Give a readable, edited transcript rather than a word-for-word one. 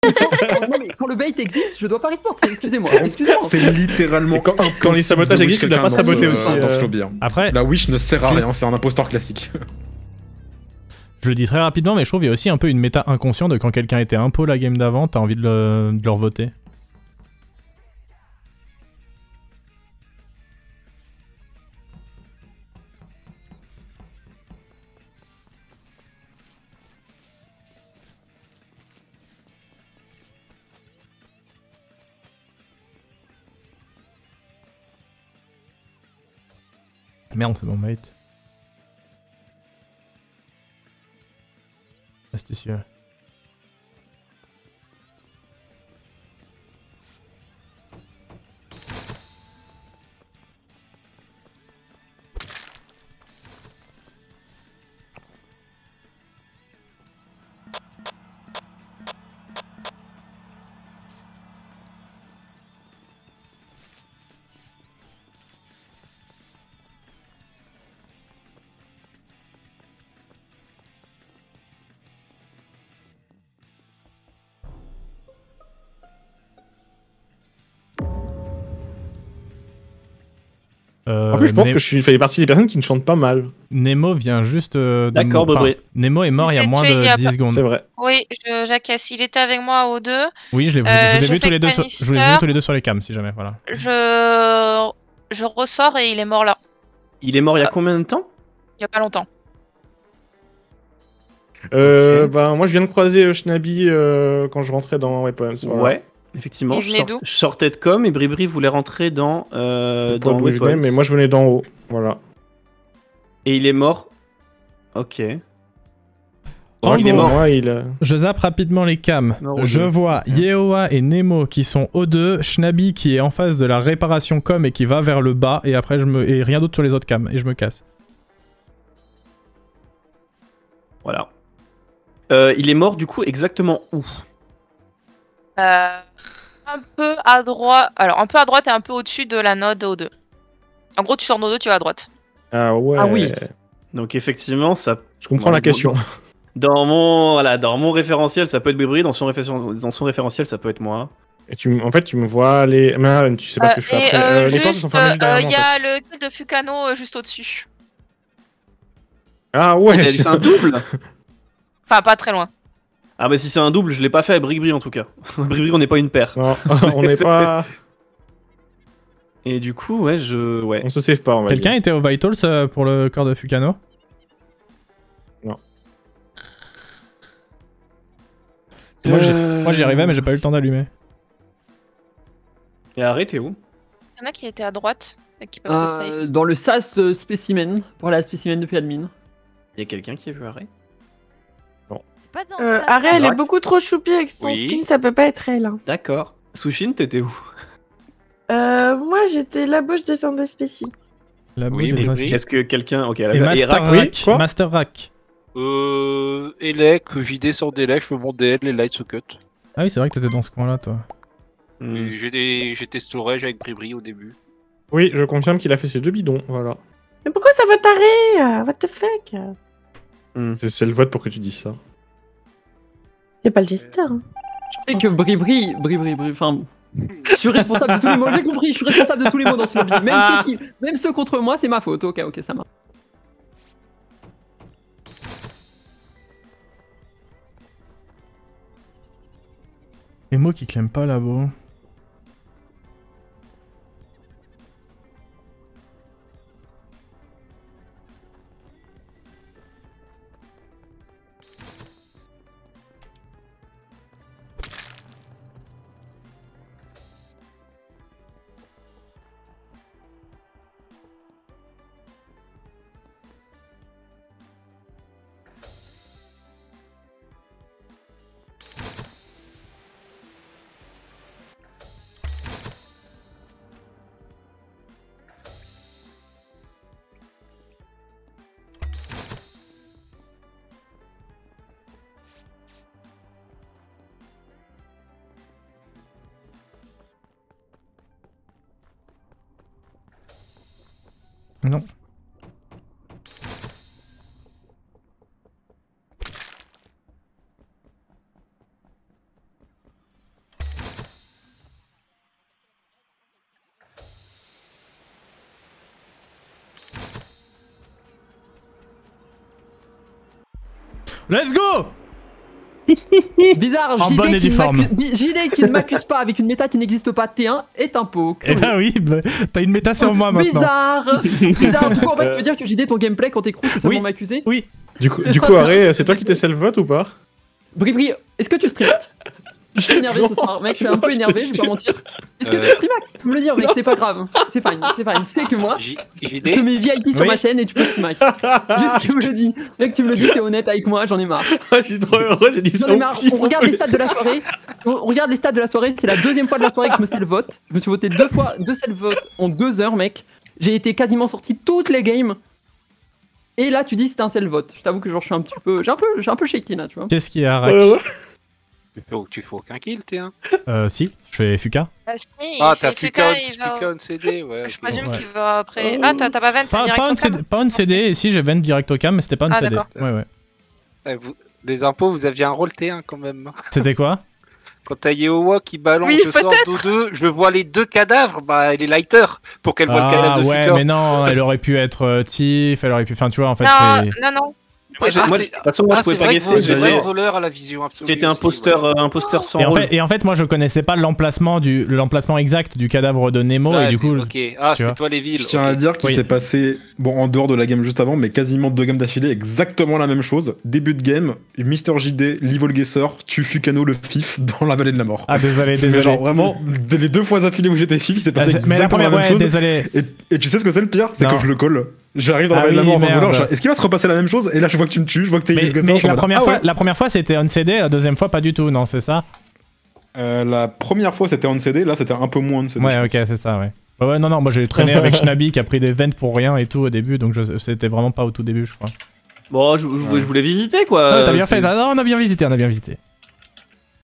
Non mais quand le bait existe, je dois pas reporter, excusez-moi. C'est littéralement. Quand les sabotages existent, tu dois pas saboter aussi. Dans ce lobby. Après, la wish ne sert à rien, c'est un imposteur classique. je le dis très rapidement, mais je trouve qu'il y a aussi un peu une méta inconsciente de quand quelqu'un était impo la game d'avant, t'as envie de leur voter. Merde, c'est mon mate. Astucieux. En plus, je pense que je fais partie des personnes qui ne chantent pas mal. Nemo vient juste de... D'accord, Brébry. Nemo est mort il y a moins de 10 secondes. C'est vrai. Oui, j'acquiesce. Il était avec moi aux deux. Oui, je vous ai vu tous les deux sur les cams, si jamais, voilà. Je ressors et il est mort là. Il est mort il y a combien de temps? Il y a pas longtemps. Bah, moi, je viens de croiser Shnabi quand je rentrais dans Weapons. Voilà. Ouais, effectivement. Il venait d'où? Je sortais de com et Bribri voulait rentrer dans D'où je venais, Weapons. mais moi, je venais d'en haut. Voilà. Et il est mort. Ok. En il est gros, mort. Moi, il... Je zappe rapidement les cams. Mort au Je deux. vois Yeoa et Nemo qui sont O2, Shnabi qui est en face de la réparation com et qui va vers le bas, et après et rien d'autre sur les autres cams, et je me casse. Voilà. Il est mort du coup exactement où? Un peu à droite. Alors, un peu à droite et un peu au-dessus de la node O2. En gros, tu sors node 2, tu vas à droite. Ah ouais. Ah oui. Donc effectivement, ça. Je comprends la question. Dans mon référentiel, ça peut être Bribri. Dans son référentiel, ça peut être moi. Et en fait, tu me vois aller... Mais tu sais pas ce que je fais après. Les portes sont fermées juste derrière il moi, y en fait. a le kill de Fukano juste au-dessus. Ah ouais. C'est un double. Enfin, pas très loin. Ah bah si c'est un double, je l'ai pas fait à Bribri en tout cas. Bribri, on n'est pas une paire. Non, on n'est pas... Et du coup, ouais, On se save pas, on va dire. Quelqu'un était au Vitals pour le corps de Fukano? Non. Moi j'y arrivais, mais j'ai pas eu le temps d'allumer. Et arrêtez où? Il y en a qui étaient à droite et qui peuvent se save. Dans le SAS spécimen, pour la spécimen depuis admin. Il y a quelqu'un qui a vu Arrêt? Pas dans ça. Arrête, elle est Droite. beaucoup trop choupie avec son Oui. skin, ça peut pas être elle. Hein. D'accord. Sushin, t'étais où? Moi j'étais là-bas, je descendais spécie. La Oui, boue des oui. Est-ce que quelqu'un... Ok, Et Master Rack, Rack, quoi Master Rack. Elec, JD sur DLF, je me monte DL, les lights au cut. Ah oui, c'est vrai que t'étais dans ce coin-là, toi. Et J'étais storage avec Bribri au début. Oui, je confirme qu'il a fait ses 2 bidons, voilà. Mais pourquoi ça va t'arrêter? What the fuck? C'est le vote pour que tu dises ça. Y'a pas le jester. Hein. Je sais que Bribri, enfin... Je suis responsable de tous les mots, j'ai compris, je suis responsable de tous les mots dans ce lobby. Même ceux contre moi, c'est ma faute. Ok, ça marche. Les mots qui clament pas là-bas. Non. Let's go. Bizarre, En bonne et due forme. JD qui ne m'accuse pas avec une méta qui n'existe pas, T1 est un pot. Eh ben oui, bah, t'as une méta sur moi maintenant. Bizarre. Du coup, en fait, tu veux dire que JD, ton gameplay quand t'écroutes, c'est seulement m'accuser? Oui. Du coup, Arrêt, c'est toi qui t'es self-vote ou pas? Bri, est-ce que tu stream? Je suis énervé ce soir, mec, je suis un peu énervé, je vais pas mentir. Est-ce que tu stream? Tu peux me le dire, mec, c'est pas grave. C'est fine. C'est que moi, je te mets VIP sur ma chaîne et tu peux stream. Juste, tu me le dis. Mec, tu me le dis, t'es honnête avec moi, j'en ai marre. Je suis trop heureux, j'ai dit ça. J'en ai marre. On regarde les stats de la soirée. On regarde les stats de la soirée, c'est la deuxième fois de la soirée que je me self-vote. Je me suis voté 2 self-votes en 2 heures, mec. J'ai été quasiment sorti toutes les games. Et là, tu dis c'était un self-vote. Je t'avoue que genre, je suis un petit peu. J'ai un peu shaky là, tu vois. Qu'est-ce qu'il y a, Rack? Tu fais aucun kill, T1. Si, je fais Fuka. Ah, t'as Fuka on CD, ouais. Je présume qu'il va après. Ah, t'as pas 20, t'as direct au cam. Pas on CD, et si j'ai 20 direct au cam, mais c'était pas on CD. Ouais. Les impôts, vous aviez un rôle T1 quand même. C'était quoi? Quand t'as Yeowa qui balance, je sors d'O2, je vois les 2 cadavres, bah elle est lighter pour qu'elle voit le cadavre de Fuka. Ouais, mais non, elle aurait pu être Tiff, elle aurait pu. Enfin, tu vois, en fait. Non. Moi, de toute façon, moi, je pouvais pas guesser. J'étais voleur à la vision absolue. J'étais imposteur sans rôle. Et en fait, moi, je connaissais pas l'emplacement exact du cadavre de Nemo, et du coup. Ok, c'est toi les villes. Je tiens à dire qu'il s'est passé, en dehors de la game juste avant, mais quasiment 2 games d'affilée, exactement la même chose. Début de game, Mr. JD, l'Evil Guesser, tue Fukano le fif dans la vallée de la mort. Ah, désolé. Mais genre vraiment, les 2 fois d'affilée où j'étais fif, il s'est passé exactement la même chose. Désolé. Et tu sais ce que c'est le pire? C'est que je le colle. J'arrive dans la vallée de la mort en voleur. Est-ce qu'il va se repasser la même chose? Et là, je vois que tu me tues, je vois que t'es Evil Guesser. Mais la première fois, c'était on CD, la deuxième fois, pas du tout, non, c'est ça? La première fois, c'était on CD, là, c'était un peu moins on CD. Ouais, ok, c'est ça, ouais. Ouais, non, moi j'ai traîné avec Shnabi qui a pris des vents pour rien et tout au début, donc c'était vraiment pas au tout début, je crois. Bon, je voulais visiter quoi. T'as bien fait, on a bien visité.